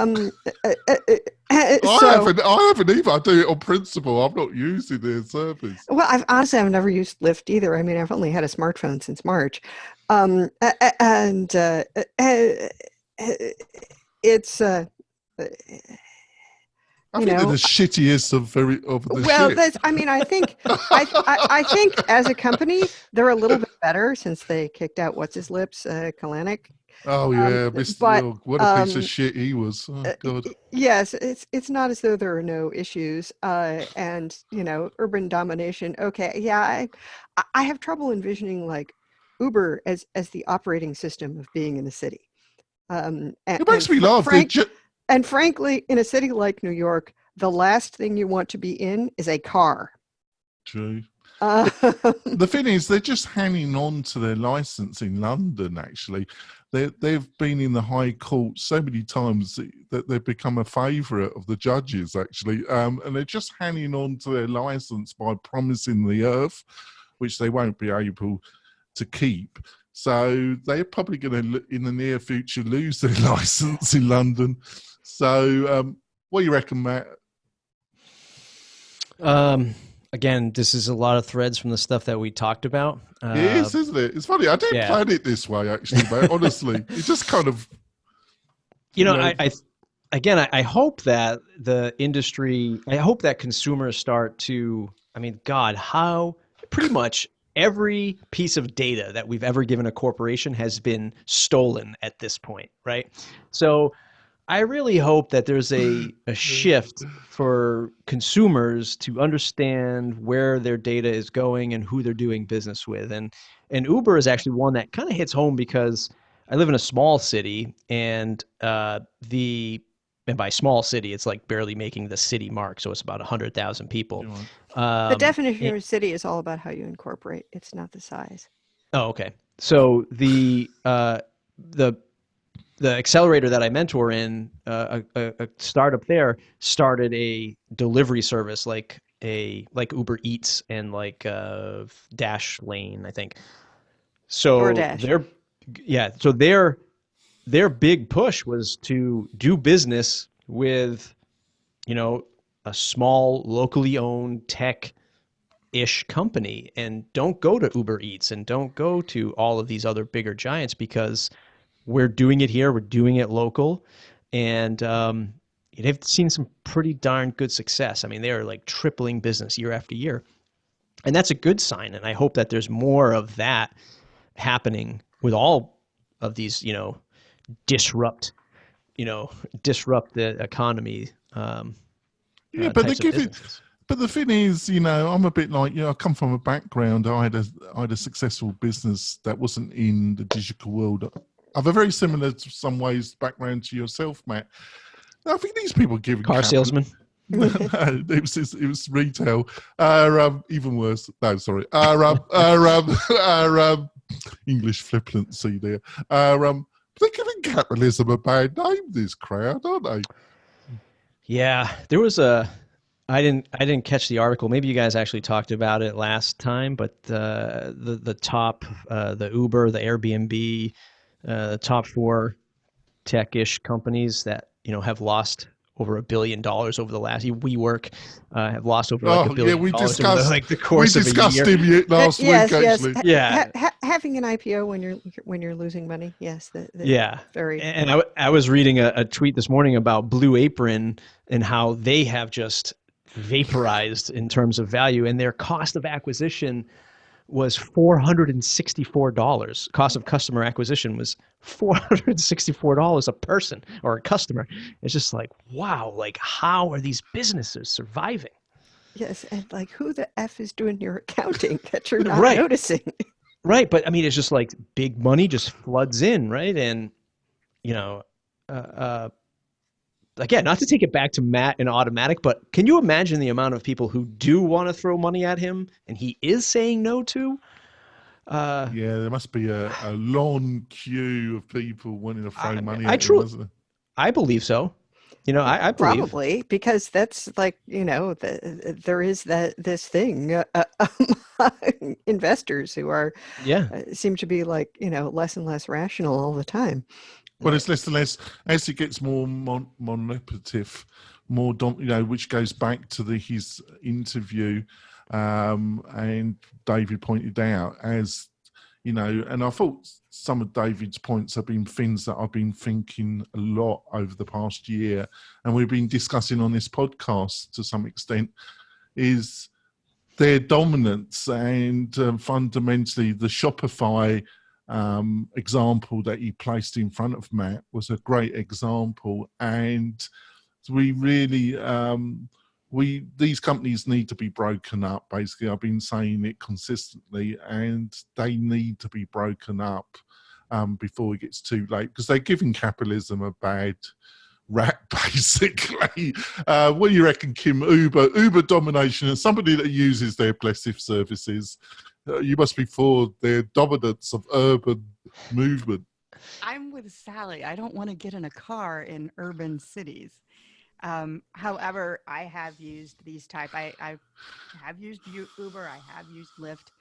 haven't either. I do it on principle. I'm not using their service. Well, I've never used Lyft either. I mean, I've only had a smartphone since March, and it's I think they're the shittiest of the well, shit. I mean, I think as a company they're a little bit better since they kicked out what's his lips, Kalanick. Oh yeah, Mr. What a piece of shit he was. Oh God. Yes, it's not as though there are no issues, and you know, urban domination. Okay, yeah, I have trouble envisioning like Uber as the operating system of being in a city. It makes me laugh. And frankly, in a city like New York, the last thing you want to be in is a car. True. The thing is, they're just hanging on to their license in London, actually. They've been in the High Court so many times that they've become a favourite of the judges, actually. And they're just hanging on to their license by promising the earth, which they won't be able to keep. So they're probably going to, in the near future, lose their license in London. So what do you reckon, Matt? Again, this is a lot of threads from the stuff that we talked about. It is, isn't it? It's funny. I didn't plan it this way, actually, mate. Honestly, it just kind of... You know, I hope that the industry... I hope that consumers start to... I mean, God, how pretty much every piece of data that we've ever given a corporation has been stolen at this point, right? So I really hope that there's a shift for consumers to understand where their data is going and who they're doing business with. And Uber is actually one that kind of hits home because I live in a small city, and and by small city, it's like barely making the city mark. So it's about 100,000 people. The definition and- of a city is all about how you incorporate. It's not the size. Oh, okay. So the accelerator that I mentor in, a startup there, started a delivery service like Uber Eats and like Dash Lane, I think. So DoorDash. so their big push was to do business with, a small locally owned tech-ish company, and don't go to Uber Eats and don't go to all of these other bigger giants, because we're doing it here. We're doing it local. And they've seen some pretty darn good success. I mean, they are like tripling business year after year. And that's a good sign. And I hope that there's more of that happening with all of these, disrupt the economy. Yeah, but they types of give it. businesses. But the thing is, I'm a bit like, I come from a background. I had a successful business that wasn't in the digital world. I have a very similar, to some ways, background to yourself, Matt. I think these people giving Car salesman. No, it was retail. Even worse. No, sorry. English flippancy there. They're giving capitalism a bad name, this crowd, aren't they? Yeah, there was I didn't catch the article. Maybe you guys actually talked about it last time, but the top, the Uber, the Airbnb, the top 4 tech-ish companies that have lost over $1 billion over the last. WeWork have lost over like $1 billion we over discussed the course of a year. him last week, actually. Yeah. Having an IPO when you're losing money, yes. Yeah. Very. And I was reading a tweet this morning about Blue Apron and how they have just vaporized in terms of value, and their cost of acquisition was $464. Cost of customer acquisition was $464 a person or a customer. It's just like, wow, like how are these businesses surviving? Yes, and like who the F is doing your accounting that you're not Right. noticing? Right, but I mean, it's just like big money just floods in, right? And again, not to take it back to Matt and Automatic, but can you imagine the amount of people who do want to throw money at him and he is saying no to? Yeah, there must be a long queue of people wanting to throw money at him, isn't there? I believe so. I believe. Probably, because that's like, there is this thing among investors who are seem to be like, less and less rational all the time. Well, it's less and less as it gets more manipulative, more which goes back to his interview, and David pointed out, as and I thought some of David's points have been things that I've been thinking a lot over the past year, and we've been discussing on this podcast to some extent, is their dominance and fundamentally the Shopify example that he placed in front of Matt was a great example, and we really these companies need to be broken up. Basically, I've been saying it consistently, and they need to be broken up before it gets too late, because they're giving capitalism a bad rap, basically. What do you reckon, Kim? Uber domination, and somebody that uses their blessed services, you must be for their dominance of urban movement. I'm with Sallie. I don't want to get in a car in urban cities. However, I have used these type. I have used Uber. I have used Lyft.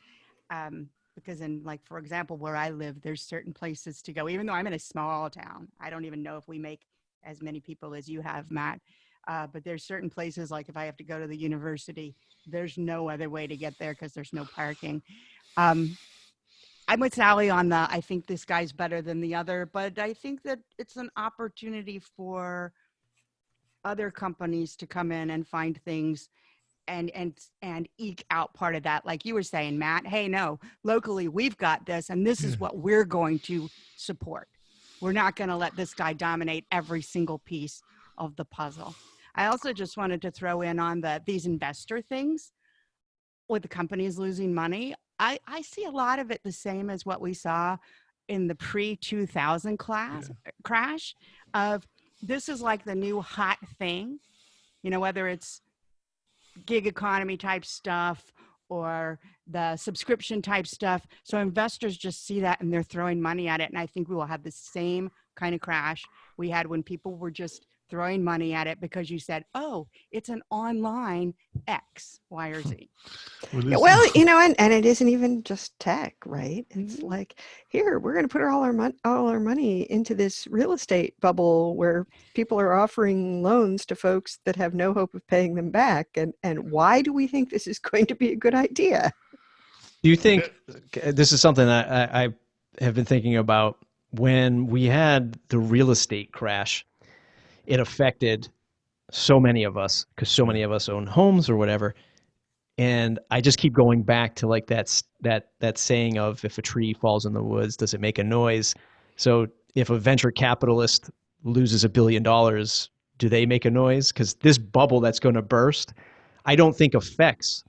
Because for example, where I live, there's certain places to go, even though I'm in a small town. I don't even know if we make as many people as you have, Matt. But there's certain places, like if I have to go to the university, there's no other way to get there because there's no parking. I'm with Sallie on I think this guy's better than the other, but I think that it's an opportunity for other companies to come in and find things and eke out part of that. Like you were saying, Matt, hey, no, locally we've got this, and this is what we're going to support. We're not going to let this guy dominate every single piece of the puzzle. I also just wanted to throw in on these investor things with the companies losing money. I see a lot of it the same as what we saw in the pre-2000 crash of this is like the new hot thing, you know, whether it's gig economy type stuff or the subscription type stuff. So investors just see that and they're throwing money at it. And I think we will have the same kind of crash we had when people were just throwing money at it because you said, oh, it's an online X, Y, or Z. Well, you know, and it isn't even just tech, right? It's like, here, we're going to put all our money into this real estate bubble where people are offering loans to folks that have no hope of paying them back. And why do we think this is going to be a good idea? Do you think this is something that I have been thinking about when we had the real estate crash? It affected so many of us because so many of us own homes or whatever. And I just keep going back to like that saying of if a tree falls in the woods, does it make a noise? So if a venture capitalist loses $1 billion, do they make a noise? Because this bubble that's going to burst, I don't think affects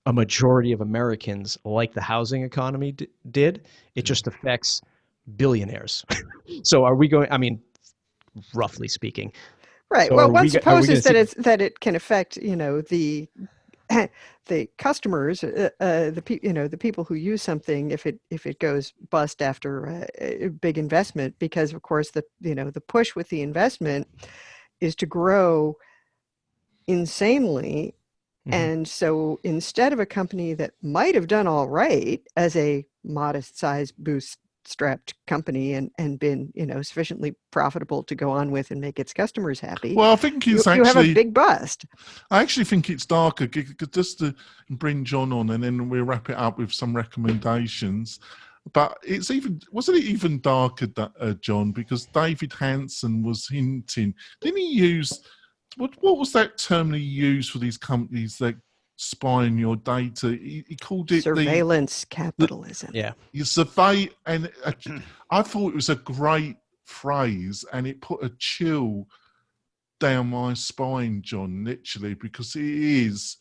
a majority of Americans like the housing economy did. It just affects billionaires. So are we going, I mean, roughly speaking. Right. So well, one supposes that it can affect, you know, the customers, the people who use something if it goes bust after a big investment, because of course the push with the investment is to grow insanely. And so instead of a company that might have done all right as a modest size bootstrapped company and been, you know, sufficiently profitable to go on with and make its customers happy. Well, I think it's you have a big bust. I actually think it's darker, just to bring John on and then we'll wrap it up with some recommendations. But wasn't it even darker, John, because David Hansson was hinting, didn't he use, what was that term he used for these companies that spy on your data? He called it surveillance capitalism. Yeah. You survey, and I thought it was a great phrase, and it put a chill down my spine, John, literally, because it's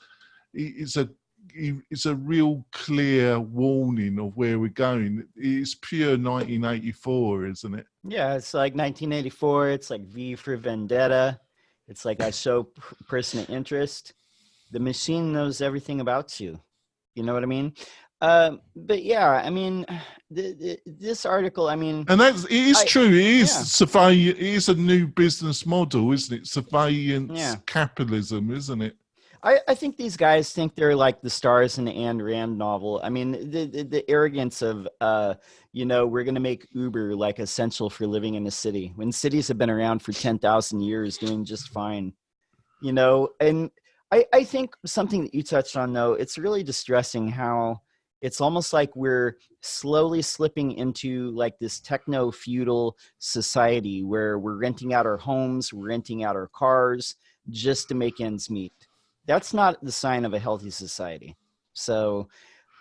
a real clear warning of where we're going. It's pure 1984, isn't it? Yeah, it's like 1984. It's like V for Vendetta. It's like I show person of interest. The machine knows everything about you. You know what I mean? But yeah, I mean, this article, I mean, and it is true. It is it is a new business model, isn't it? Surveillance capitalism, isn't it? I think these guys think they're like the stars in the Ayn Rand novel. I mean, the arrogance of, you know, we're going to make Uber like essential for living in a city when cities have been around for 10,000 years doing just fine, you know. And I think something that you touched on, though, it's really distressing how it's almost like we're slowly slipping into like this techno-feudal society where we're renting out our homes, we're renting out our cars just to make ends meet. That's not the sign of a healthy society. So,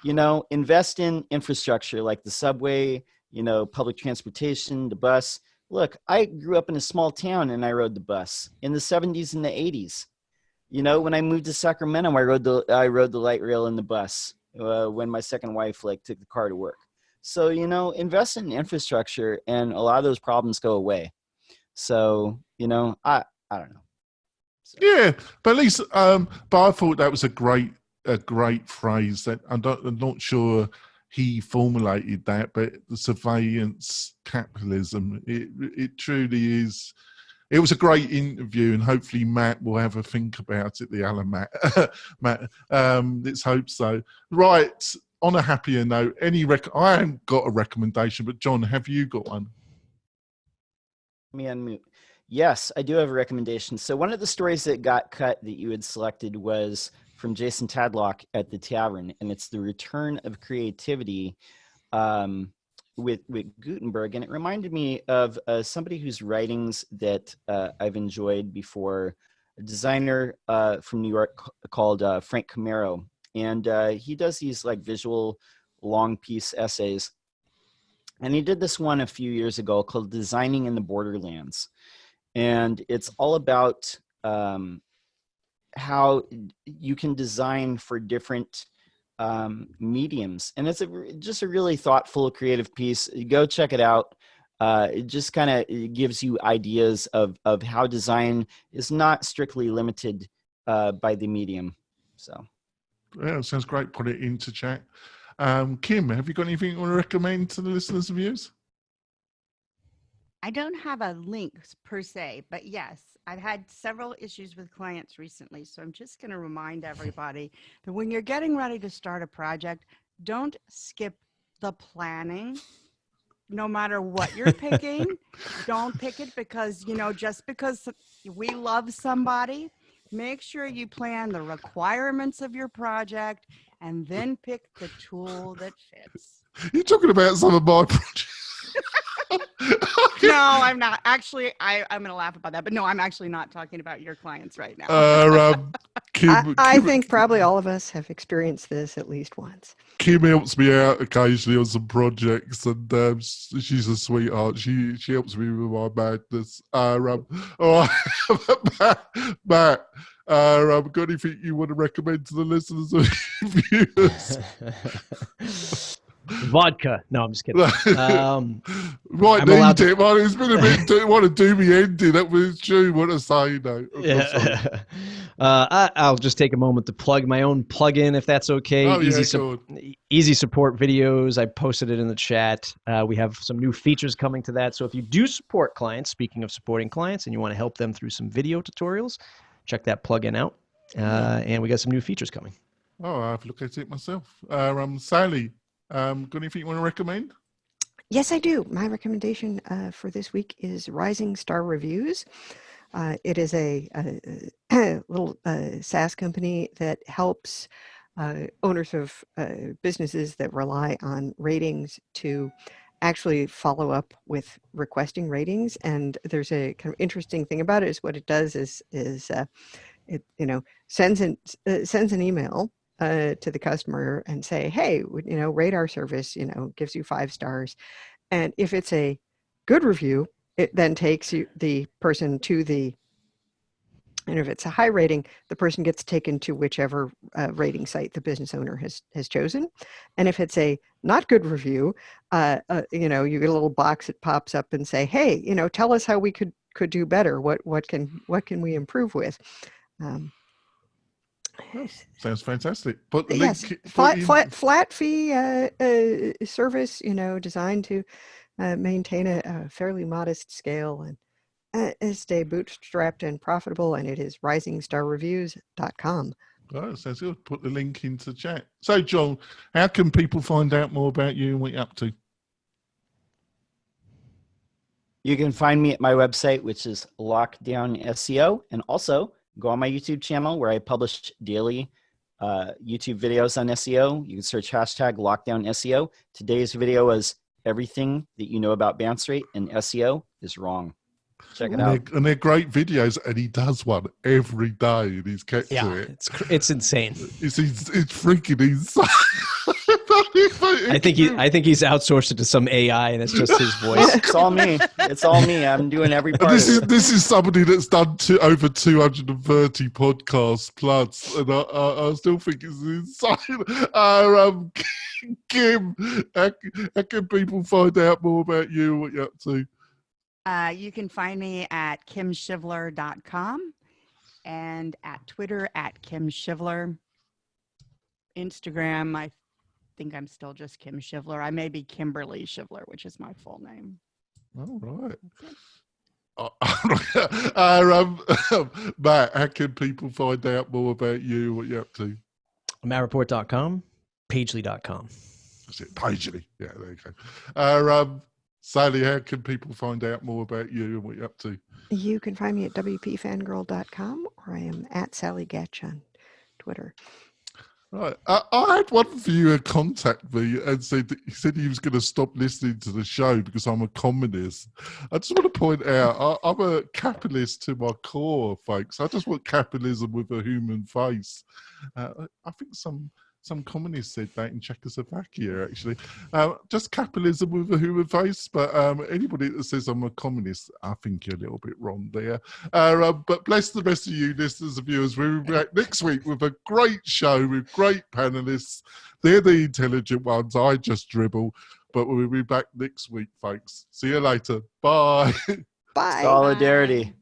you know, invest in infrastructure like the subway, you know, public transportation, the bus. Look, I grew up in a small town and I rode the bus in the 70s and the 80s. You know, when I moved to Sacramento, I rode the light rail and the bus when my second wife like took the car to work. So, you know, invest in infrastructure and a lot of those problems go away. So, you know, I don't know. So. Yeah, but at least, but I thought that was a great phrase that I'm not sure he formulated that, but the surveillance capitalism, it truly is. It was a great interview, and hopefully Matt will have a think about it. The Alan Matt, let's hope so. Right, on a happier note, I haven't got a recommendation, but John, have you got one? Me unmute. Yes, I do have a recommendation. So one of the stories that got cut that you had selected was from Jason Tadlock at the Tavern, and it's the return of creativity with Gutenberg. And it reminded me of somebody whose writings that I've enjoyed before, a designer from New York called Frank Camaro. And he does these like visual long piece essays. And he did this one a few years ago called Designing in the Borderlands. And it's all about how you can design for different mediums. And it's just a really thoughtful, creative piece. Go check it out. It just kind of gives you ideas of how design is not strictly limited by the medium. So, yeah, sounds great. Put it into chat. Kim, have you got anything you want to recommend to the listeners and viewers? I don't have a link per se, but yes, I've had several issues with clients recently. So I'm just going to remind everybody that when you're getting ready to start a project, don't skip the planning. No matter what you're picking, don't pick it because, just because we love somebody, make sure you plan the requirements of your project and then pick the tool that fits. You're talking about some of my projects. No, I'm not. Actually, I'm going to laugh about that. But no, I'm actually not talking about your clients right now. I think probably all of us have experienced this at least once. Kim helps me out occasionally on some projects, and she's a sweetheart. She helps me with my madness. All right, Matt, got anything you want to recommend to the listeners or viewers? Vodka. No, I'm just kidding. Right, need it, man. It's been a bit. Want to do me ending? That was true. What to say, though. Yeah. I'll just take a moment to plug my own plugin, if that's okay. Oh, Easy support videos. I posted it in the chat. We have some new features coming to that. So if you do support clients, speaking of supporting clients, and you want to help them through some video tutorials, check that plugin out. And we got some new features coming. Oh, I have to look at it myself. Sallie, got anything you want to recommend? Yes, I do. My recommendation for this week is Rising Star Reviews. It is a little SaaS company that helps owners of businesses that rely on ratings to actually follow up with requesting ratings. And there's a kind of interesting thing about it is what it does is it sends an email to the customer and say, hey, rate our service, gives you 5 stars. And if it's a good review, it then takes the person to the, and if it's a high rating, the person gets taken to whichever rating site the business owner has chosen. And if it's a not good review, you get a little box that pops up and say, hey, tell us how we could do better. What can we improve with? Sounds fantastic. But yes, flat fee service, designed to maintain a fairly modest scale and stay bootstrapped and profitable. And it is risingstarreviews.com. Oh, sounds good. Put the link into chat. So, John, how can people find out more about you and what you're up to? You can find me at my website, which is Lockdown SEO, and also go on my YouTube channel where I publish daily YouTube videos on SEO. You can search hashtag Lockdown SEO. Today's video is everything that you know about bounce rate and SEO is wrong. Check it out. And they're great videos, and he does one every day, and he's kept to it. It's insane. It's freaking insane. I think he's outsourced it to some AI, and it's just his voice. It's all me. It's all me. I'm doing every part. This is somebody that's done over 230 podcasts plus, and I still think it's insane. Kim, how can people find out more about you and what you're up to? You can find me at kimshivler.com and at Twitter at Kim Shivler. Instagram, I think I'm still just Kim Shivler. I may be Kimberly Shivler, which is my full name. All right. Matt, how can people find out more about you and what you're up to? MattReport.com, Pagely.com. That's it, Pagely. Yeah, there you go. Sallie, how can people find out more about you and what you're up to? You can find me at WPFangirl.com, or I am at Sallie Goetsch on Twitter. Right. I had one viewer contact me and he said he was going to stop listening to the show because I'm a communist. I just want to point out, I'm a capitalist to my core, folks. I just want capitalism with a human face. I think some Some communist said that in Czechoslovakia, actually. Just capitalism with a human face, but anybody that says I'm a communist, I think you're a little bit wrong there. But bless the rest of you listeners and viewers. We'll be back next week with a great show with great panelists. They're the intelligent ones. I just dribble. But we'll be back next week, folks. See you later. Bye. Bye. Solidarity.